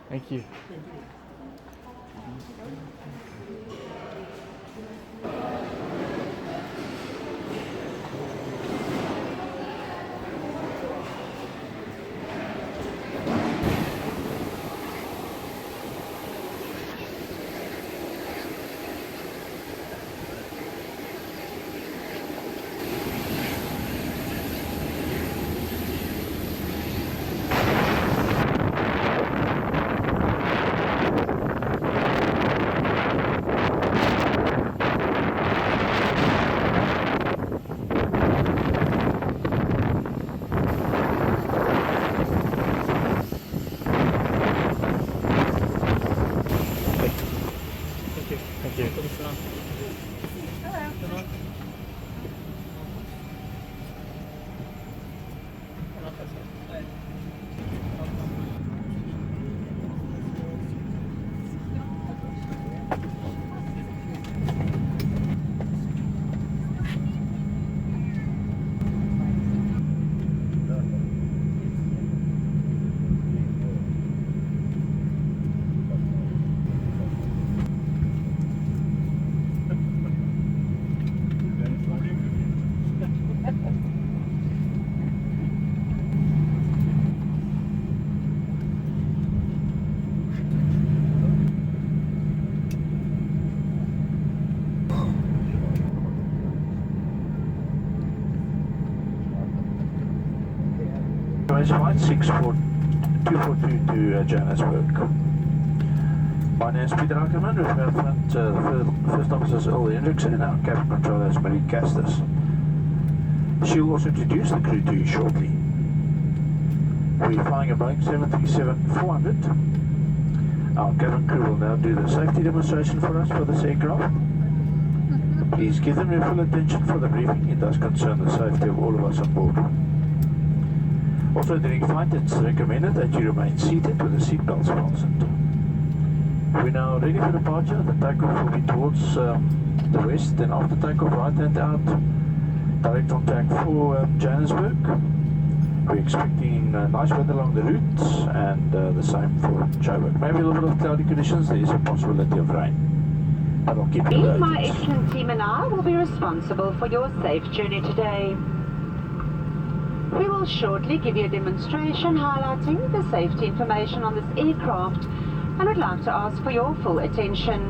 Thank you. Thank you. Flight 242 to Johannesburg. My name is Peter Ackerman, with my friend the First Officers Earl Hendrickson and our cabin controller is Marie Castus. She will also introduce the crew to you shortly. We're flying a Boeing 737-400. Our cabin crew will now do the safety demonstration for us for this aircraft. Please give them your full attention for the briefing. It does concern the safety of all of us on board. Also during flight, it's recommended that you remain seated with the seat belts fastened. We're now ready for departure. The takeoff will be towards the west, then after takeoff right hand out, direct contact for Johannesburg. We're expecting nice weather along the route and the same for Joburg. Maybe a little bit of cloudy conditions, there is a possibility of rain. But I'll keep you updated. My excellent team and I will be responsible for your safe journey today. We will shortly give you a demonstration highlighting the safety information on this aircraft and would like to ask for your full attention.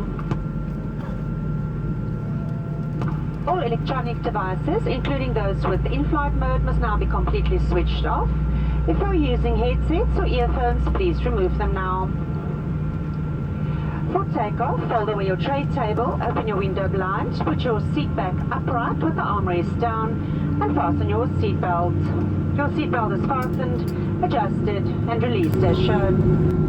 All electronic devices, including those with in-flight mode, must now be completely switched off. If you're using headsets or earphones, please remove them now. For takeoff, fold over your tray table, open your window blind, put your seat back upright with the armrest down, and fasten your seat belt. Your seat belt is fastened, adjusted, and released as shown.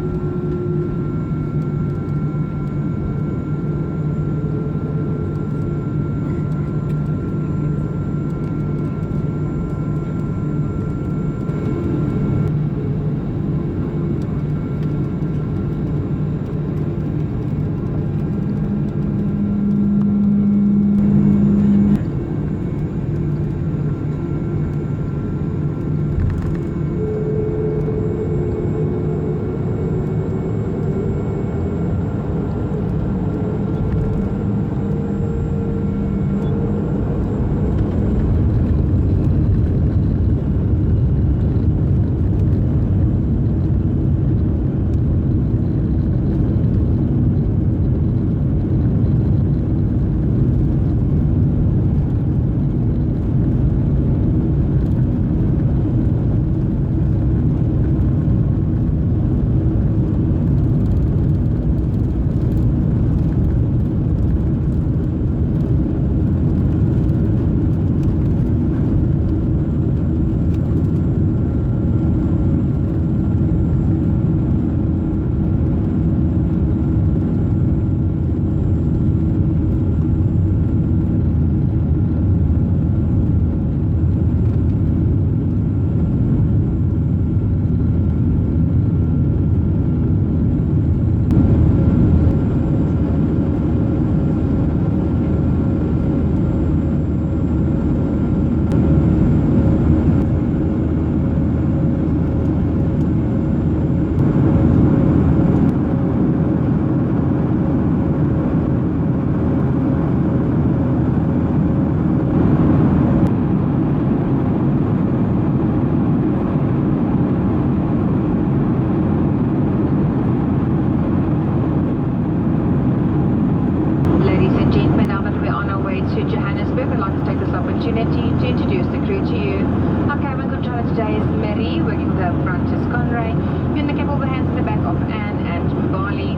opportunity to introduce the crew to you. Our cabin controller today is Mary, working with her front is Conray. You in the cab will hands in the back of Anne and Mbali.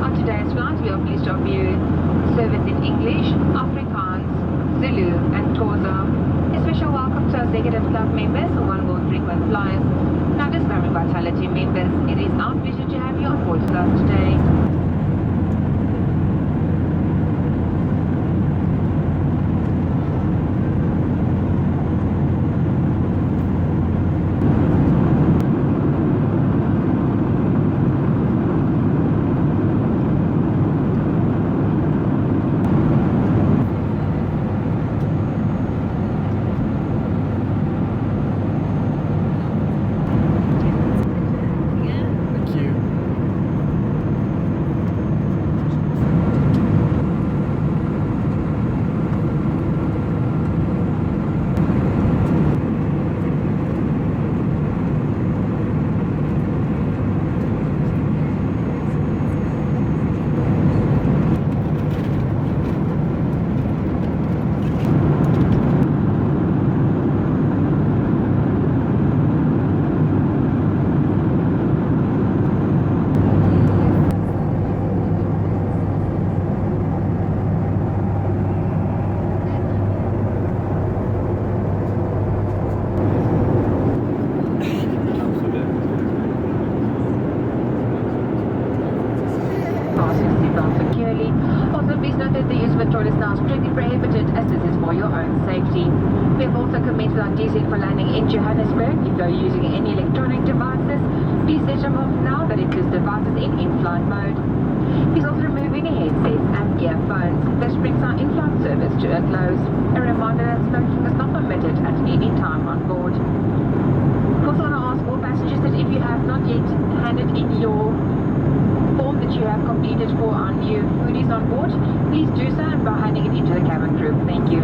On today's flight, we are pleased to offer you service in English, Afrikaans, Zulu and Xhosa. A special welcome to our Executive Club members who One World frequent flyers. Now Discovery Vitality members, it is our pleasure to have you on board with us today. Securely. Also, please note that the use of a toilet is now strictly prohibited as this is for your own safety. We have also commenced our descent for landing in Johannesburg. If you are using any electronic devices, please switch them off now. That includes devices in in-flight mode. Please also remove any headsets and earphones. This brings our in-flight service to a close. A reminder that smoking is not permitted at any time on board. We also want to ask all passengers that if you have not yet handed in your form that you have completed for our new foodies on board, please do so and by handing it into the cabin crew. Thank you.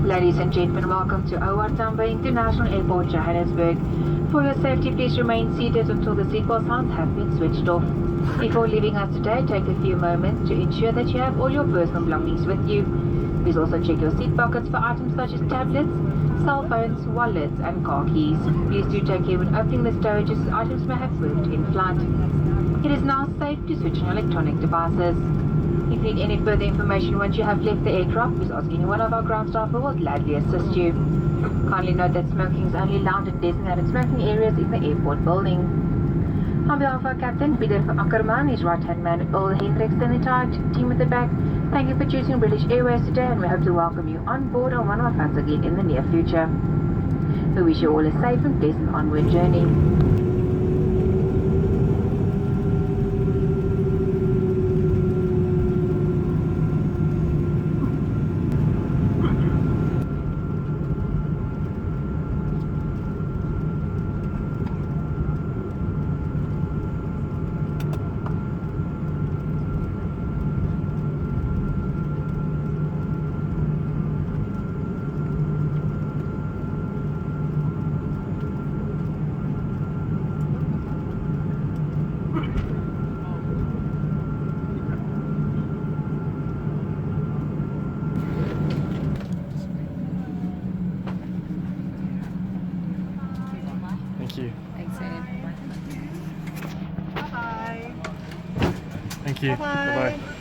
Ladies and gentlemen, welcome to OR Tambo International Airport, Johannesburg. For your safety, please remain seated until the seatbelt signs have been switched off. Before leaving us today, take a few moments to ensure that you have all your personal belongings with you. Please also check your seat pockets for items such as tablets, cell phones, wallets and car keys. Please do take care when opening the stowages as items may have moved in flight. It is now safe to switch on electronic devices. If you need any further information once you have left the aircraft, please ask any one of our ground staff who will gladly assist you. Kindly note that smoking is only allowed in designated smoking areas in the airport building. On behalf of our captain, Peter Ackerman, his right-hand man, Earl Hendricks, and the entire team at the back, thank you for choosing British Airways today, and we hope to welcome you on board on one of our flights again in the near future. We wish you all a safe and pleasant onward journey. Thank you. Thanks, Ed. Thank you. Bye-bye.